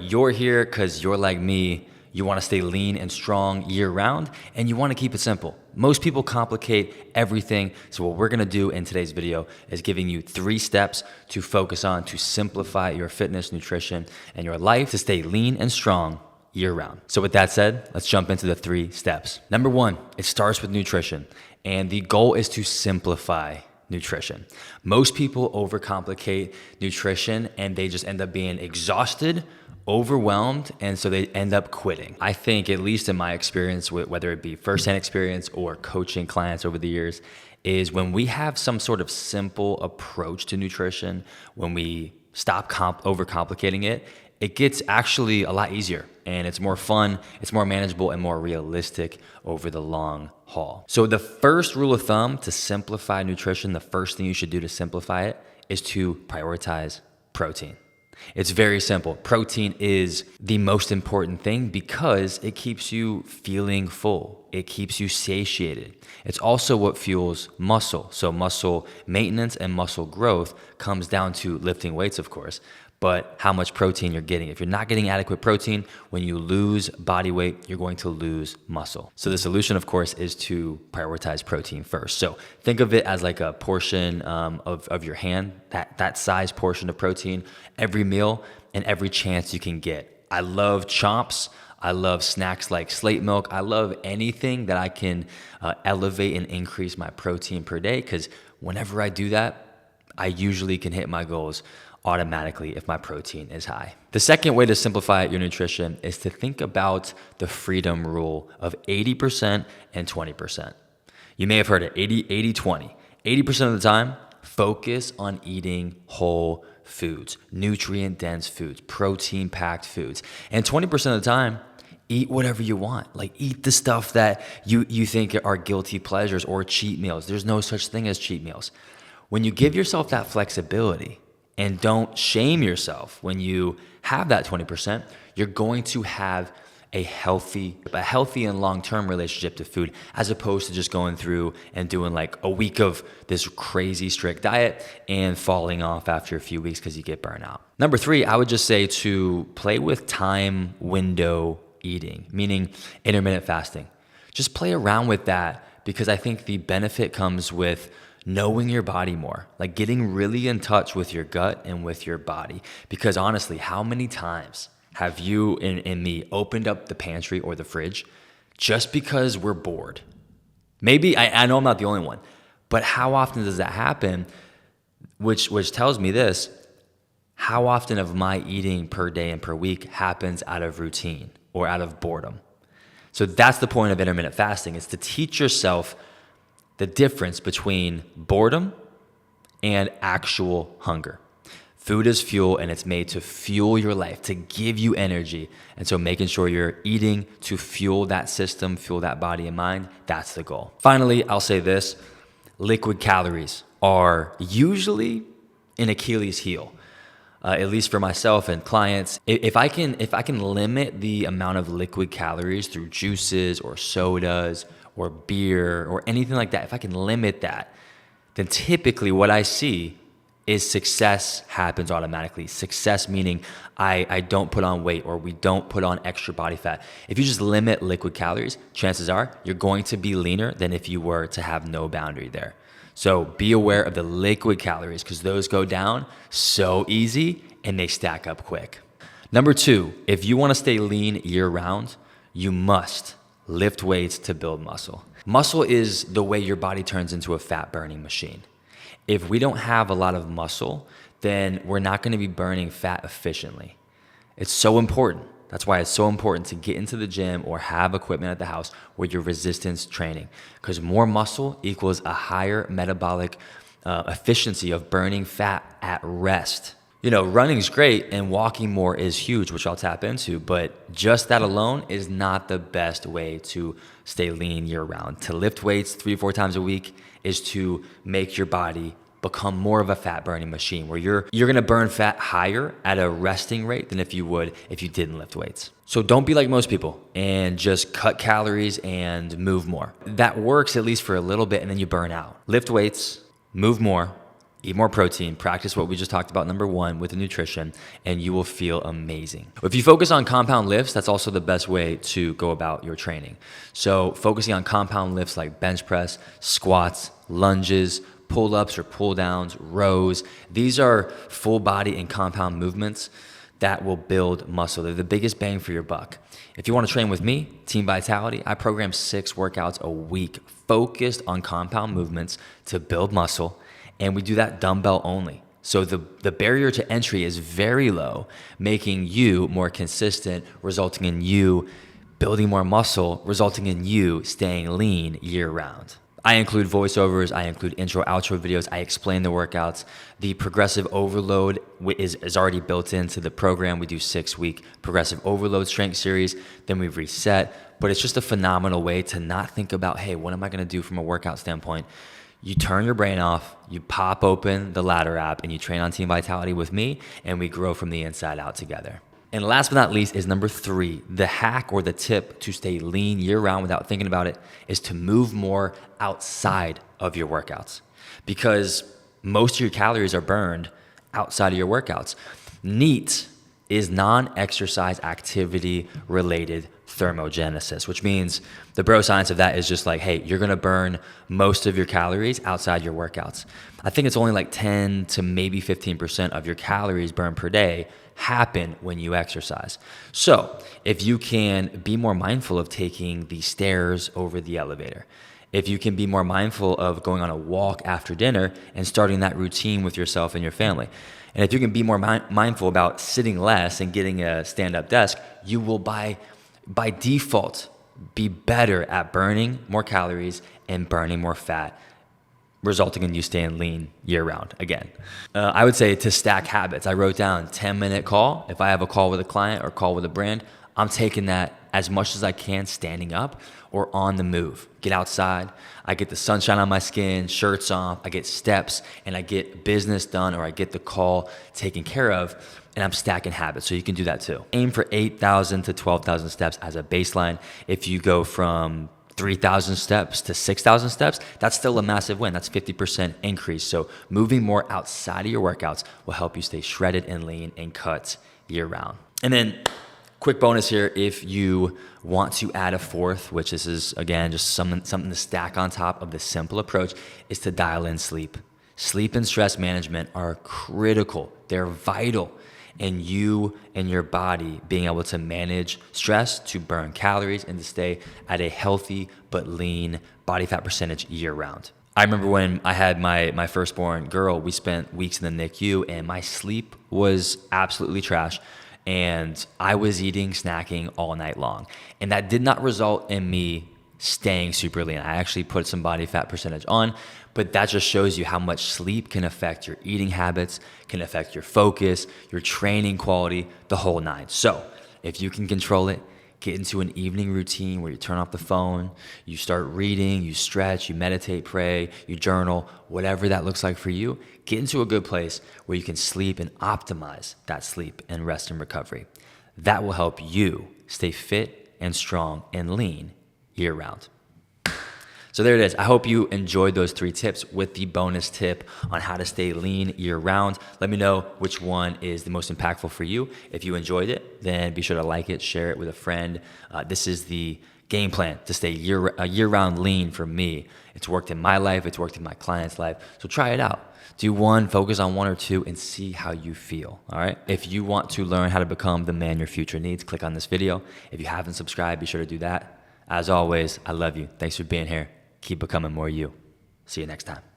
you're here because you're like me. You want to stay lean and strong year round, and you want to keep it simple. Most people complicate everything. So what we're going to do in today's video is giving you 3 steps to focus on to simplify your fitness, nutrition, and your life to stay lean and strong year round. So with that said, let's jump into the 3 steps. Number 1, it starts with nutrition, and the goal is to simplify nutrition. Most people overcomplicate nutrition and they just end up being exhausted, overwhelmed, and so they end up quitting. I think, at least in my experience, whether it be firsthand experience or coaching clients over the years, is when we have some sort of simple approach to nutrition, when we stop overcomplicating it, it gets actually a lot easier and it's more fun, it's more manageable and more realistic over the long haul. So the first rule of thumb to simplify nutrition, the first thing you should do to simplify it is to prioritize protein. It's very simple. Protein is the most important thing because it keeps you feeling full. It keeps you satiated. It's also what fuels muscle. So muscle maintenance and muscle growth comes down to lifting weights, of course, but how much protein you're getting. If you're not getting adequate protein, when you lose body weight, you're going to lose muscle. So the solution, of course, is to prioritize protein first. So think of it as like a portion of your hand, that size portion of protein, every meal and every chance you can get. I love chomps. I love snacks like slate milk. I love anything that I can elevate and increase my protein per day, because whenever I do that, I usually can hit my goals automatically if my protein is high. The second way to simplify your nutrition is to think about the freedom rule of 80% and 20%. You may have heard it, 80-20. 80% of the time, focus on eating whole foods, nutrient-dense foods, protein-packed foods. And 20% of the time, eat whatever you want. Like, eat the stuff that you think are guilty pleasures or cheat meals. There's no such thing as cheat meals. When you give yourself that flexibility, and don't shame yourself when you have that 20%, you're going to have a healthy and long-term relationship to food, as opposed to just going through and doing like a week of this crazy strict diet and falling off after a few weeks because you get burnt out. Number 3, I would just say to play with time window eating, meaning intermittent fasting. Just play around with that, because I think the benefit comes with knowing your body more, like getting really in touch with your gut and with your body. Because honestly, how many times have you and me opened up the pantry or the fridge just because we're bored? Maybe, I know I'm not the only one, but how often does that happen? Which tells me this: how often of my eating per day and per week happens out of routine or out of boredom? So that's the point of intermittent fasting, is to teach yourself the difference between boredom and actual hunger. Food is fuel, and it's made to fuel your life, to give you energy. And so making sure you're eating to fuel that system, fuel that body and mind, that's the goal. Finally, I'll say this: liquid calories are usually an Achilles heel. At least for myself and clients. If I can limit the amount of liquid calories through juices or sodas or beer or anything like that, if I can limit that, then typically what I see is success happens automatically. Success meaning I don't put on weight, or we don't put on extra body fat. If you just limit liquid calories, chances are you're going to be leaner than if you were to have no boundary there. So be aware of the liquid calories, because those go down so easy and they stack up quick. Number 2, if you want to stay lean year round, you must lift weights to build muscle. Muscle is the way your body turns into a fat burning machine. If we don't have a lot of muscle, then we're not going to be burning fat efficiently. It's so important. That's why it's so important to get into the gym or have equipment at the house where you're resistance training, because more muscle equals a higher metabolic efficiency of burning fat at rest. You know, running is great and walking more is huge, which I'll tap into, but just that alone is not the best way to stay lean year round. To lift weights 3 or 4 times a week is to make your body become more of a fat burning machine, where you're going to burn fat higher at a resting rate than if you would if you didn't lift weights. So don't be like most people and just cut calories and move more. That works at least for a little bit, and then you burn out. Lift weights, move more, Eat more protein, practice what we just talked about, number one, with the nutrition, and you will feel amazing. If you focus on compound lifts, that's also the best way to go about your training. So focusing on compound lifts like bench press, squats, lunges, pull-ups or pull-downs, rows. These are full body and compound movements that will build muscle. They're the biggest bang for your buck. If you want to train with me, Team Vitality, I program 6 workouts a week focused on compound movements to build muscle, and we do that dumbbell only. So the barrier to entry is very low, making you more consistent, resulting in you building more muscle, resulting in you staying lean year round. I include voiceovers, I include intro, outro videos, I explain the workouts. The progressive overload is already built into the program. We do 6-week progressive overload strength series, then we reset. But it's just a phenomenal way to not think about, hey, what am I gonna do from a workout standpoint? You turn your brain off, you pop open the Ladder app, and you train on Team Vitality with me, and we grow from the inside out together. And last but not least is number 3, the hack or the tip to stay lean year round without thinking about it is to move more outside of your workouts, because most of your calories are burned outside of your workouts. NEAT is non-exercise activity related thermogenesis, which means the bro science of that is just like, hey, you're gonna burn most of your calories outside your workouts. I think it's only like 10 to maybe 15% of your calories burned per day happen when you exercise. So if you can be more mindful of taking the stairs over the elevator, if you can be more mindful of going on a walk after dinner and starting that routine with yourself and your family, and if you can be more mindful about sitting less and getting a stand-up desk, you will by default be better at burning more calories and burning more fat, resulting in you staying lean year round again. I would say to stack habits, I wrote down 10-minute call. If I have a call with a client or call with a brand, I'm taking that as much as I can standing up or on the move. Get outside, I get the sunshine on my skin, shirts off, I get steps, and I get business done, or I get the call taken care of, and I'm stacking habits. So you can do that too. Aim for 8,000 to 12,000 steps as a baseline. If you go from 3,000 steps to 6,000 steps, that's still a massive win. That's 50% increase. So moving more outside of your workouts will help you stay shredded and lean and cut year round. And then quick bonus here, if you want to add a 4th, which this is again just something to stack on top of the simple approach, is to dial in sleep. Sleep and stress management are critical. They're vital in you and your body being able to manage stress, to burn calories, and to stay at a healthy but lean body fat percentage year round. I remember when I had my firstborn girl, we spent weeks in the NICU and my sleep was absolutely trash. And I was eating, snacking all night long. And that did not result in me staying super lean. I actually put some body fat percentage on, but that just shows you how much sleep can affect your eating habits, can affect your focus, your training quality, the whole 9. So if you can control it, get into an evening routine where you turn off the phone, you start reading, you stretch, you meditate, pray, you journal, whatever that looks like for you. Get into a good place where you can sleep and optimize that sleep and rest and recovery. That will help you stay fit and strong and lean year round. So there it is. I hope you enjoyed those 3 tips with the bonus tip on how to stay lean year round. Let me know which one is the most impactful for you. If you enjoyed it, then be sure to like it, share it with a friend. This is the game plan to stay year-round lean for me. It's worked in my life. It's worked in my client's life. So try it out. Do one, focus on 1 or 2, and see how you feel, all right? If you want to learn how to become the man your future needs, click on this video. If you haven't subscribed, be sure to do that. As always, I love you. Thanks for being here. Keep becoming more you. See you next time.